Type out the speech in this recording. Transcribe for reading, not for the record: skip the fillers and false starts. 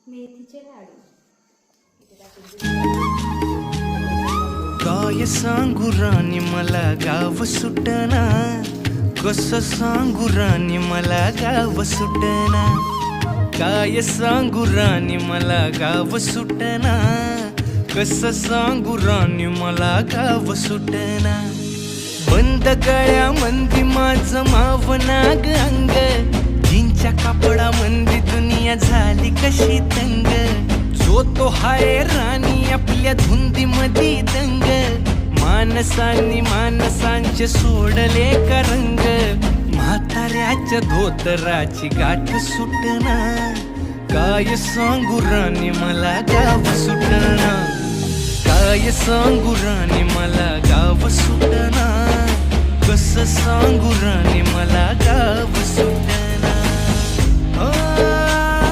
मेथीचे लाडू. काय सांगू राणी मला गाव सुटना, कसं सांगू राणी मला गाव सुटना. काय सांगू राणी मला गाव सुटना, कसं सांगू राणी मला गाव सुटना. बंद गळ्या मंदी माझं मावनाग अंग, जीनच्या कापडा मंदी दुनिया झाली कशी तंग. जो तो हाय राणी आपल्या धुंदी मधी दंग, माणसांनी माणसांचे सोडले का रंग. म्हाताऱ्याच्या धोतराची गाठ सुटना, काय सांगू राणी मला गाव सुटना. काय सांगू राणी मला गाव सुटना, कसं सांगू राणी मला गाव सुटना.